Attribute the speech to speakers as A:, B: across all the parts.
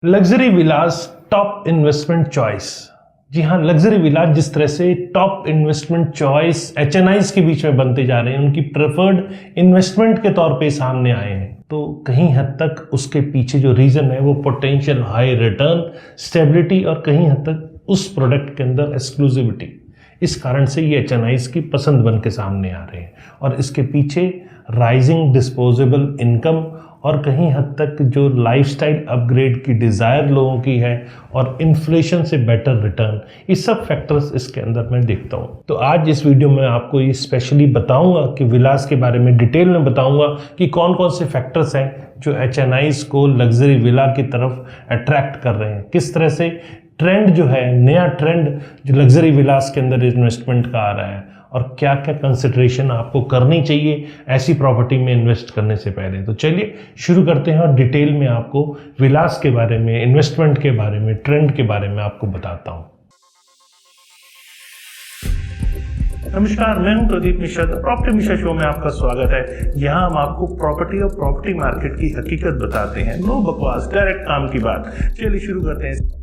A: Luxury विलास top investment choice. जी हाँ, luxury विलास जिस तरह से टॉप इन्वेस्टमेंट चॉइस एचएनआईज के बीच में बनते जा रहे हैं, उनकी प्रेफर्ड इन्वेस्टमेंट के तौर पे सामने आए हैं, तो कहीं हद तक उसके पीछे जो रीजन है वो पोटेंशियल हाई रिटर्न, स्टेबिलिटी और कहीं हद तक उस प्रोडक्ट के अंदर एक्सक्लूसिविटी। इस कारण से ये एचएनआईज की पसंद बन के सामने आ रहे हैं और इसके पीछे राइजिंग डिस्पोजेबल इनकम और कहीं हद तक जो लाइफस्टाइल अपग्रेड की डिज़ायर लोगों की है और इन्फ्लेशन से बेटर रिटर्न, ये सब फैक्टर्स इसके अंदर मैं देखता हूँ। तो आज इस वीडियो में आपको ये स्पेशली बताऊंगा कि विलास के बारे में डिटेल में बताऊंगा कि कौन कौन से फैक्टर्स हैं जो एचएनआईज को लग्जरी विला की तरफ अट्रैक्ट कर रहे हैं, किस तरह से ट्रेंड जो है, नया ट्रेंड जो लग्जरी विलास के अंदर इन्वेस्टमेंट का आ रहा है और क्या क्या कंसिडरेशन आपको करनी चाहिए ऐसी प्रॉपर्टी में इन्वेस्ट करने से पहले। तो चलिए शुरू करते हैं और डिटेल में आपको विलास के बारे में, इन्वेस्टमेंट के बारे में, ट्रेंड के बारे में आपको बताता हूं। नमस्कार, मैं हूं प्रदीप मिश्रा। प्रॉपर्टी मिश्रा शो में आपका स्वागत है। यहाँ हम आपको प्रॉपर्टी और प्रॉपर्टी मार्केट की हकीकत बताते हैं, नो बकवास, डायरेक्ट काम की बात। चलिए शुरू करते हैं।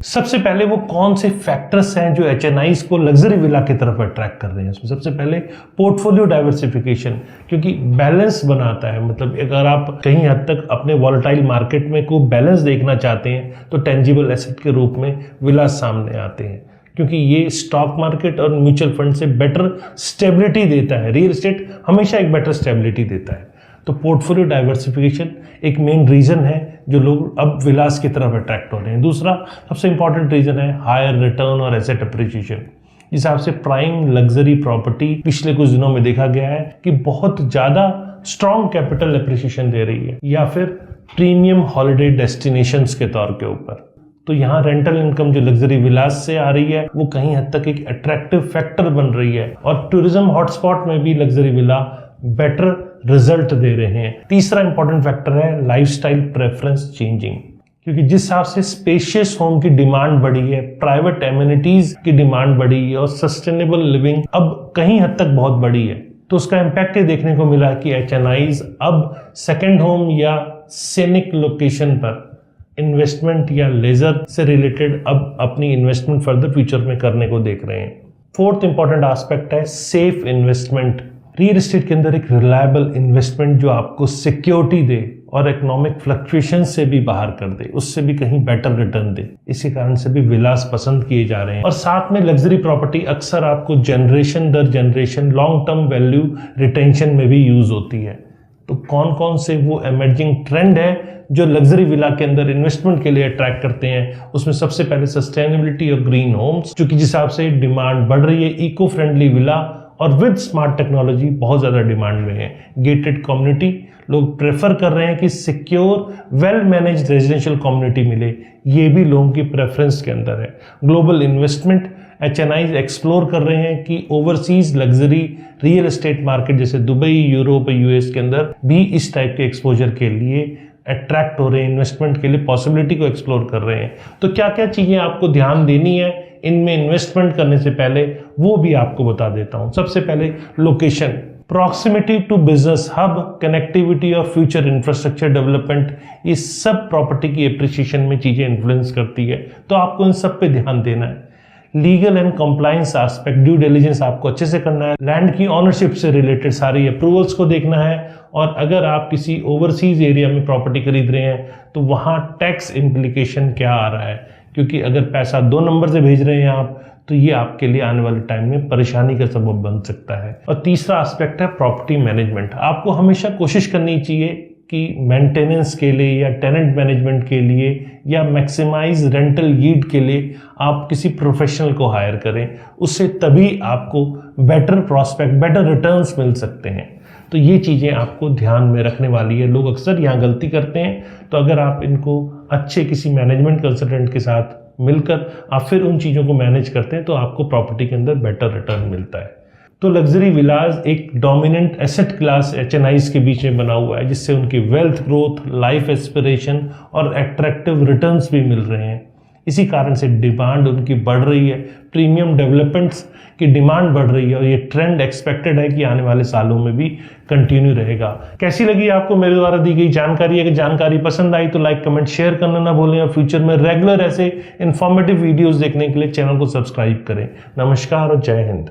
A: सबसे पहले वो कौन से फैक्टर्स हैं जो एचएनआईज को लग्जरी विला की तरफ अट्रैक्ट कर रहे हैं। उसमें सबसे पहले पोर्टफोलियो डाइवर्सिफिकेशन, क्योंकि बैलेंस बनाता है। मतलब अगर आप कहीं हद तक अपने वॉलेटाइल मार्केट में कोई बैलेंस देखना चाहते हैं तो टेंजिबल एसेट के रूप में विलास सामने आते हैं, क्योंकि ये स्टॉक मार्केट और म्यूचुअल फंड से बेटर स्टेबिलिटी देता है। रियल एस्टेट हमेशा एक बेटर स्टेबिलिटी देता है। तो पोर्टफोलियो डाइवर्सिफिकेशन एक मेन रीजन है जो लोग अब विलास की तरफ अट्रैक्ट हो रहे हैं। दूसरा सबसे इंपॉर्टेंट रीजन है हायर रिटर्न और एसेट अप्रिसिएशन। इस हिसाब से प्राइम लग्जरी प्रॉपर्टी पिछले कुछ दिनों में देखा गया है कि बहुत ज्यादा स्ट्रॉन्ग कैपिटल अप्रिसिएशन दे रही है, या फिर प्रीमियम हॉलिडे डेस्टिनेशंस के तौर के ऊपर। तो यहाँ रेंटल इनकम जो लग्जरी विलास से आ रही है वो कहीं हद तक एक अट्रैक्टिव फैक्टर बन रही है और टूरिज्म हॉटस्पॉट में भी लग्जरी विला बेटर रिजल्ट दे रहे हैं। तीसरा इंपॉर्टेंट फैक्टर है लाइफस्टाइल प्रेफरेंस चेंजिंग, क्योंकि जिस हिसाब से स्पेशियस होम की डिमांड बढ़ी है, प्राइवेट एमिनिटीज की डिमांड बढ़ी है और सस्टेनेबल लिविंग अब कहीं हद तक बहुत बढ़ी है, तो उसका इम्पैक्ट ये देखने को मिला कि एचएनआईज अब सेकेंड होम या सीनिक लोकेशन पर इन्वेस्टमेंट या लेजर से रिलेटेड अब अपनी इन्वेस्टमेंट फर्दर फ्यूचर में करने को देख रहे हैं। फोर्थ इंपॉर्टेंट एस्पेक्ट है सेफ इन्वेस्टमेंट। रियल एस्टेट के अंदर एक रिलायबल इन्वेस्टमेंट जो आपको सिक्योरिटी दे और इकोनॉमिक फ्लक्चुएशन से भी बाहर कर दे, उससे भी कहीं बेटर रिटर्न दे। इसी कारण से भी विलास पसंद किए जा रहे हैं। और साथ में लग्जरी प्रॉपर्टी अक्सर आपको जनरेशन दर generation long term value retention में भी यूज होती है। तो कौन कौन से वो इमर्जिंग ट्रेंड है जो लग्जरी विला के अंदर इन्वेस्टमेंट के लिए अट्रैक्ट करते हैं, उसमें सबसे पहले सस्टेनेबिलिटी और ग्रीन होम्स, क्योंकि जिस हिसाब से डिमांड बढ़ रही है, इको फ्रेंडली विला और विद स्मार्ट टेक्नोलॉजी बहुत ज़्यादा डिमांड में है। गेटेड कम्युनिटी, लोग प्रेफर कर रहे हैं कि secure well managed residential community मिले, ये भी लोगों की प्रेफरेंस के अंदर है। ग्लोबल इन्वेस्टमेंट, एचएनआईज एक्सप्लोर कर रहे हैं कि overseas luxury real estate market जैसे दुबई, यूरोप, यूएस के अंदर भी इस टाइप के एक्सपोजर के लिए अट्रैक्ट हो रहे हैं, इन्वेस्टमेंट के लिए पॉसिबिलिटी को एक्सप्लोर कर रहे हैं। तो क्या क्या चीज़ें आपको ध्यान देनी है इनमें इन्वेस्टमेंट करने से पहले, वो भी आपको बता देता हूं। सबसे पहले location, proximity to business hub, connectivity और फ्यूचर इंफ्रास्ट्रक्चर डेवलपमेंट, ये सब प्रॉपर्टी की एप्रिसिएशन में चीजें इन्फ्लुएंस करती है, तो आपको इन सब पे ध्यान देना है। Legal and compliance aspect, due diligence आपको अच्छे से करना है। लैंड की ऑनरशिप से रिलेटेड सारी अप्रूवल्स को देखना है। और अगर आप किसी ओवरसीज एरिया में प्रॉपर्टी खरीद रहे हैं तो वहाँ टैक्स इम्प्लीकेशन क्या आ रहा है, क्योंकि अगर पैसा 2 नंबर से भेज रहे हैं आप तो ये आपके लिए आने वाले टाइम में परेशानी का सबब बन सकता है। और तीसरा एस्पेक्ट है प्रॉपर्टी मैनेजमेंट। आपको हमेशा कोशिश करनी चाहिए कि मेंटेनेंस के लिए या टेनेंट मैनेजमेंट के लिए या मैक्सिमाइज रेंटल यील्ड के लिए आप किसी प्रोफेशनल को हायर करें, उससे तभी आपको बेटर प्रॉस्पेक्ट, बेटर रिटर्न्स मिल सकते हैं। तो ये चीज़ें आपको ध्यान में रखने वाली है। लोग अक्सर यहाँ गलती करते हैं, तो अगर आप इनको अच्छे किसी मैनेजमेंट कंसल्टेंट के साथ मिलकर आप फिर उन चीज़ों को मैनेज करते हैं तो आपको प्रॉपर्टी के अंदर बेटर रिटर्न मिलता है। तो लग्जरी विलास एक डोमिनेंट एसेट क्लास एचएनआईज के बीच में बना हुआ है, जिससे उनकी वेल्थ ग्रोथ, लाइफ एस्पिरेशन और एट्रैक्टिव रिटर्न्स भी मिल रहे हैं।
B: इसी कारण से डिमांड उनकी बढ़ रही है, प्रीमियम डेवलपमेंट्स की डिमांड बढ़ रही है और ये ट्रेंड एक्सपेक्टेड है कि आने वाले सालों में भी कंटिन्यू रहेगा। कैसी लगी आपको मेरे द्वारा दी गई जानकारी? अगर जानकारी पसंद आई तो लाइक कमेंट शेयर करना ना भूलें और फ्यूचर में रेगुलर ऐसे इंफॉर्मेटिव वीडियोस देखने के लिए चैनल को सब्सक्राइब करें। नमस्कार और जय हिंद।